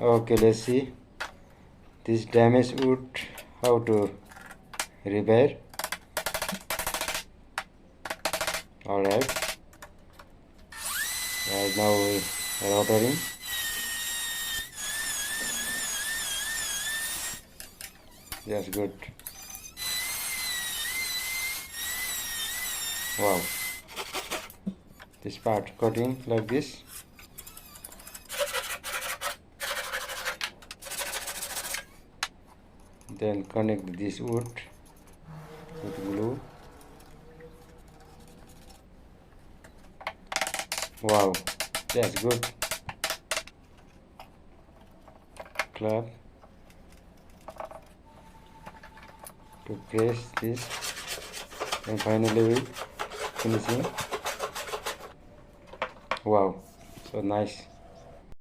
Okay, let's see this damaged wood, how to repair. Alright, right now we are rotating. Yes, good. Wow, this part cutting like this. Then connect this wood with glue. Wow, that's good. Clap to press this, and finally we finishing. Wow, so nice.